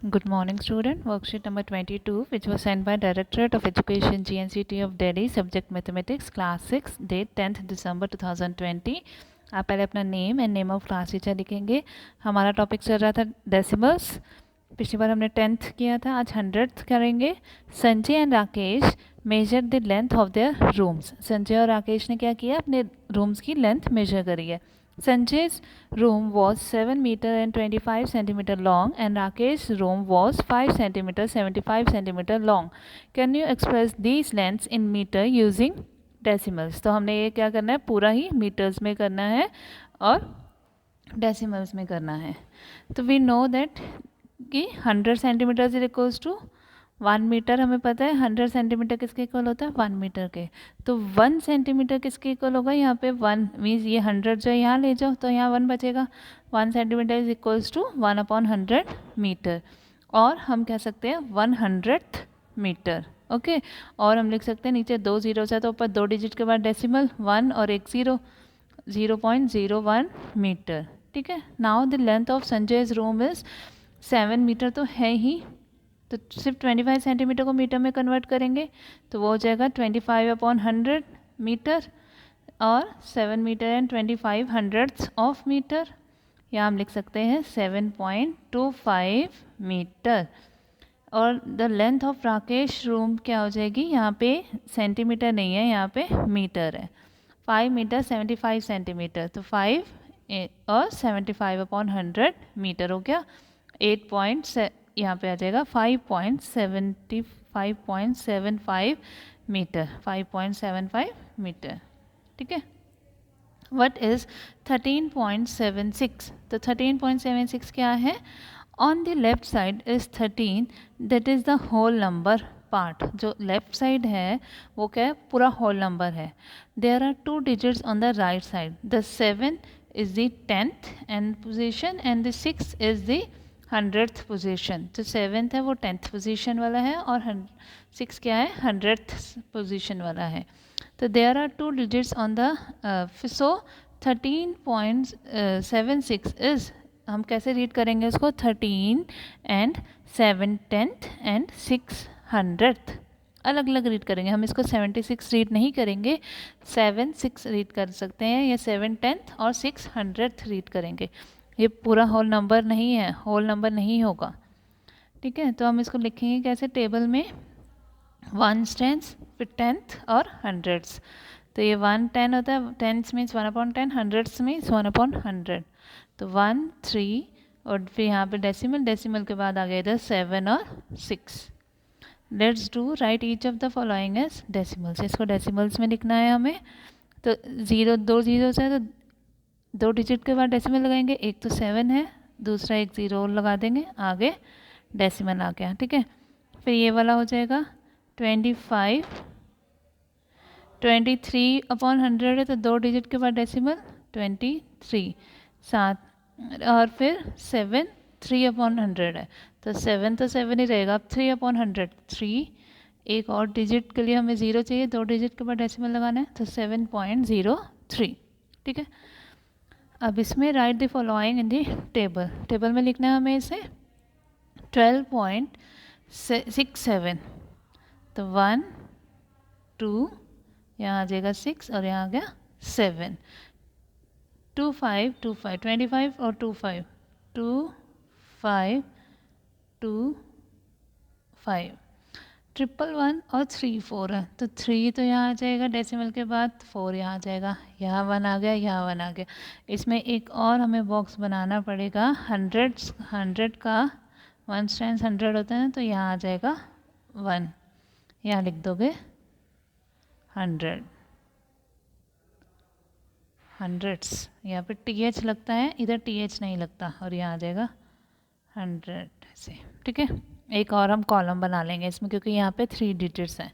Good morning, student. Worksheet number 22, which was sent by Directorate of Education, GNCT of Delhi, subject mathematics, class 6, date 10th December 2020. आप पहले अपना name and name of class teacher लिखेंगे. हमारा topic चल रहा था decimals. पिछली बार हमने 10th किया था, आज 100th करेंगे. Sanjay and Rakesh measure the length of their rooms. Sanjay और राकेश ने क्या किया, अपने रूम्स की लेंथ मेजर करी है. Sanjay's room was 7 meter and 25 centimeter long and Rakesh's room was 5 centimeter 75 centimeter long. Can you express these lengths in meter using decimals? तो हमने ये क्या करना है, पूरा ही मीटर्स में करना है और डेसिमल्स में करना है. तो वी नो दैट कि 100 centimetre is equals to 1 metre. हमें पता है 100 सेंटीमीटर किसके इक्वल होता है, 1 मीटर के. तो 1 सेंटीमीटर किसके इक्वल होगा, यहाँ पे 1 मीन्स ये 100 जो यहाँ ले जाओ तो यहाँ 1 बचेगा. 1 centimetre is equals to 1/100 metre. और हम कह सकते हैं 100th मीटर. ओके और हम लिख सकते हैं नीचे 2 जीरो है तो ऊपर 2 डिजिट के बाद डेसिमल 1 और एक 0, 0.01 मीटर. ठीक है. Now the length of Sanjay's room is 7 metre तो है ही, तो सिर्फ 25 सेंटीमीटर को मीटर में कन्वर्ट करेंगे तो वो हो जाएगा 25/100 मीटर और 7 metre and 25 hundreds of metre. या हम लिख सकते हैं 7.25 मीटर. और the length of Rakesh room क्या हो जाएगी, यहाँ पे सेंटीमीटर नहीं है, यहाँ पे मीटर है. 5 मीटर 75 सेंटीमीटर, तो 5 और 75/100 मीटर हो गया. 8 यहाँ पे आ जाएगा 5.75 मीटर. 5.75 मीटर. ठीक है. What is 13.76? तो 13.76 क्या है, on the left side is 13, that is the whole number part. जो लेफ्ट साइड है वो क्या है, पूरा होल नंबर है. There are 2 digits on the right side. The 7 is the 10th and position and the 6 is the 100th position. जो 7th है वो 10th पोजीशन वाला है और 6 क्या है, 100th पोजीशन वाला है. तो there are 2 digits on the so 13.76 is, हम कैसे रीड करेंगे इसको, 13 एंड 7 10th एंड 6 100th. अलग अलग रीड करेंगे. हम इसको 76 रीड नहीं करेंगे, 7 6 रीड कर सकते हैं, या 7 10th और 6 100th रीड करेंगे. ये पूरा होल नंबर नहीं है, होल नंबर नहीं होगा. ठीक है. तो हम इसको लिखेंगे कैसे, टेबल में 1 टेंस फिर 10th और 100ths. तो ये 1 10 होता है, 10ths मीन्स 1/10, 100ths मीन्स 1/100. तो 1 3 और फिर यहाँ पे डेसिमल, डेसिमल के बाद आ गया इधर 7 और 6. Let's do write each of the following as decimals. इसको डेसिमल्स में लिखना है हमें. तो 0 2 जीरो है तो 2 डिजिट के बाद डेसिमल लगाएंगे. एक तो 7 है, दूसरा एक 0 और लगा देंगे, आगे डेसिमल आ गया. ठीक है. फिर ये वाला हो जाएगा 25. 23/100 है तो 2 डिजिट के बाद डेसिमल 23 7 और फिर 7 3/100 है तो 7 तो 7 ही रहेगा. अब 3/100 3, एक और डिजिट के लिए हमें 0 चाहिए, 2 डिजिट के बाद डेसिमल लगाना है तो 7.03. ठीक है. अब इसमें right the following in the table. Table में लिखना है हमें इसे 12.67. तो 1 2 यहाँ आ जाएगा 6 और यहाँ आ गया 7. 25 25 25 और 25 25 25 111 और 3 4 है तो 3 तो यहाँ आ जाएगा डेसिमल के बाद, 4 यहाँ आ जाएगा, यहाँ 1 आ गया, यहाँ 1 आ गया. इसमें एक और हमें बॉक्स बनाना पड़ेगा. 100 का 1 स्टैंड 100 होता है तो यहाँ आ जाएगा 1, यहाँ लिख दोगे 100 हंड्रेड्स. यहाँ पे TH लगता है, इधर TH नहीं लगता और यहाँ आ जाएगा 100 ऐसे. ठीक है. एक और हम कॉलम बना लेंगे इसमें क्योंकि यहाँ पे 3 डिजिट्स हैं.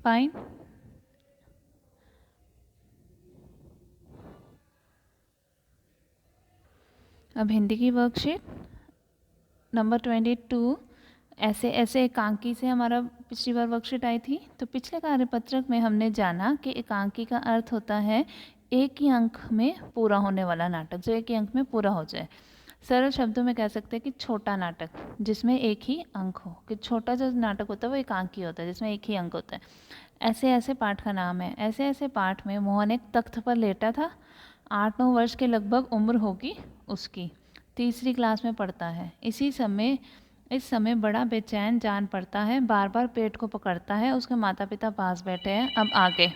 फाइन. अब हिंदी की वर्कशीट नंबर 22. ऐसे ऐसे एकांकी से हमारा पिछली बार वर्कशीट आई थी. तो पिछले कार्यपत्रक में हमने जाना कि एकांकी का अर्थ होता है एक ही अंक में पूरा होने वाला नाटक, जो एक ही अंक में पूरा हो जाए. सरल शब्दों में कह सकते हैं कि छोटा नाटक जिसमें एक ही अंक हो, कि छोटा जो नाटक होता है वो एक अंक ही होता है जिसमें एक ही अंक होता है। ऐसे ऐसे पाठ का नाम है। ऐसे ऐसे पाठ में मोहन एक तख्त पर लेटा था। 8-9 वर्ष के लगभग उम्र होगी उसकी। तीसरी क्लास में पढ़ता है। इस समय बड़ा बेचैन जान पड़ता है, बार बार पेट को पकड़ता है। उसके माता पिता पास बैठे हैं। अब आगे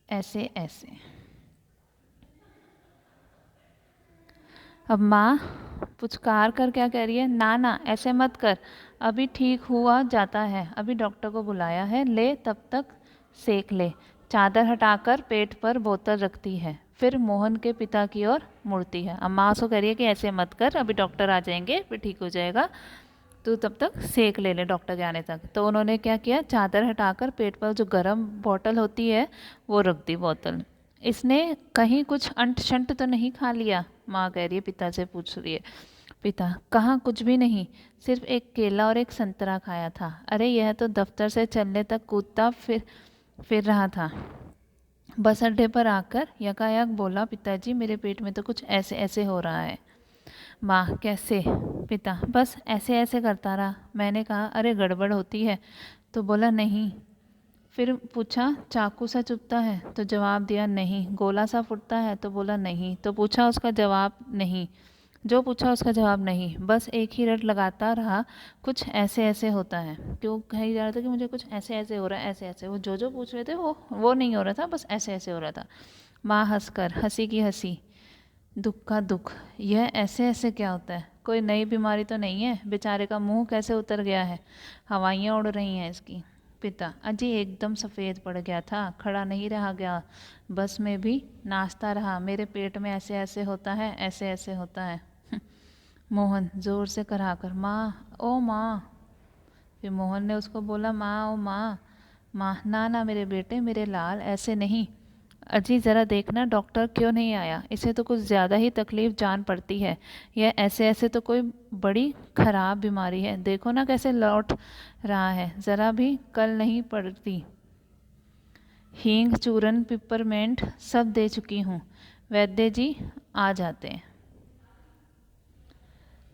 ऐसे ऐसे। अब माँ पुचकार कर क्या कह रही है, ना ना ऐसे मत कर, अभी ठीक हुआ जाता है, अभी डॉक्टर को बुलाया है, ले तब तक सेक ले। चादर हटाकर पेट पर बोतल रखती है, फिर मोहन के पिता की ओर मुड़ती है। अब माँ उसको कह रही है कि ऐसे मत कर, अभी डॉक्टर आ जाएंगे, फिर ठीक हो जाएगा, तू तब तक सेक ले ले डॉक्टर के आने तक। तो उन्होंने क्या किया, चादर हटाकर पेट पर जो गर्म बोतल होती है वो रख दी बोतल। इसने कहीं कुछ अंट शंट तो नहीं खा लिया, माँ कह रही है, पिता से पूछ रही है। पिता, कहाँ कुछ भी नहीं, सिर्फ एक केला और एक संतरा खाया था। अरे यह तो दफ्तर से चलने तक कूदता फिर रहा था। बस अड्डे पर आकर यकायक बोला, पिताजी मेरे पेट में तो कुछ ऐसे ऐसे हो रहा है। माँ, कैसे? पिता, बस ऐसे ऐसे करता रहा। मैंने कहा अरे गड़बड़ होती है, तो बोला नहीं। फिर पूछा चाकू सा चुभता है, तो जवाब दिया नहीं। गोला सा फुटता है, तो बोला नहीं। तो पूछा, उसका जवाब नहीं। जो पूछा उसका जवाब नहीं। बस एक ही रट लगाता रहा, कुछ ऐसे ऐसे होता है। क्यों कही जा रहा था कि मुझे कुछ ऐसे ऐसे हो रहा है, ऐसे ऐसे। वो जो पूछ रहे थे वो नहीं हो रहा था, बस ऐसे ऐसे हो रहा था। माँ हंसकर, हंसी की हंसी, दुख का दुख, यह ऐसे ऐसे क्या होता है? कोई नई बीमारी तो नहीं है? बेचारे का मुंह कैसे उतर गया है, हवाइयाँ उड़ रही हैं इसकी। पिता, अजी एकदम सफ़ेद पड़ गया था, खड़ा नहीं रहा गया, बस में भी नाचता रहा, मेरे पेट में ऐसे ऐसे होता है, ऐसे ऐसे होता है। मोहन जोर से कराकर, माँ, ओ माँ। फिर मोहन ने उसको बोला, माँ, ओ माँ। माँ, ना ना मेरे बेटे, मेरे लाल, ऐसे नहीं। अजी ज़रा देखना डॉक्टर क्यों नहीं आया, इसे तो कुछ ज़्यादा ही तकलीफ़ जान पड़ती है। यह ऐसे ऐसे तो कोई बड़ी ख़राब बीमारी है, देखो ना कैसे लौट रहा है, ज़रा भी कल नहीं पड़ती। हींग, चूरन, पिपरमेंट सब दे चुकी हूँ, वैद्य जी आ जाते हैं।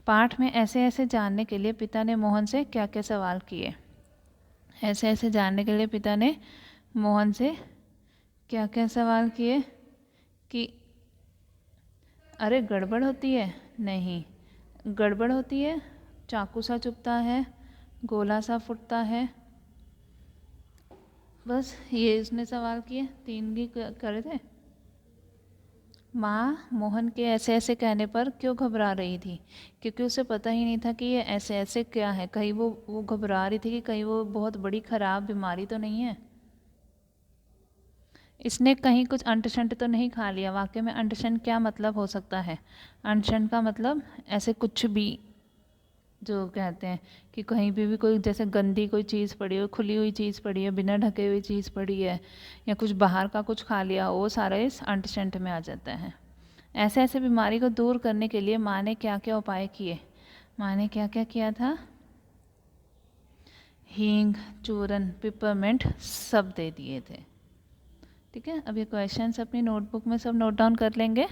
पाठ में ऐसे ऐसे जानने के लिए पिता ने मोहन से क्या क्या सवाल किए। ऐसे ऐसे जानने के लिए पिता ने मोहन से क्या क्या सवाल किए कि अरे गड़बड़ होती है, नहीं, गड़बड़ होती है, चाकू सा चुभता है, गोला सा फुटता है, बस ये उसने सवाल किए, 3 ही करे थे। माँ मोहन के ऐसे ऐसे कहने पर क्यों घबरा रही थी, क्योंकि उसे पता ही नहीं था कि ये ऐसे ऐसे क्या है। कहीं वो घबरा रही थी कि कहीं वो बहुत बड़ी ख़राब बीमारी तो नहीं है। इसने कहीं कुछ अंट-शंट तो नहीं खा लिया। वाक्य में अंट-शंट क्या मतलब हो सकता है? अंट-शंट का मतलब ऐसे कुछ भी, जो कहते हैं कि कहीं भी कोई जैसे गंदी कोई चीज़ पड़ी हो, खुली हुई चीज़ पड़ी है, बिना ढके हुई चीज़ पड़ी है, या कुछ बाहर का कुछ खा लिया, वो सारा इस अंट-शंट में आ जाता है। ऐसे ऐसे बीमारी को दूर करने के लिए माँ ने क्या क्या उपाय किए? माँ ने क्या क्या किया था? हींग, चूरन, पिपरमेंट सब दे दिए थे। ठीक है, अब ये क्वेश्चंस अपनी नोटबुक में सब नोट डाउन कर लेंगे।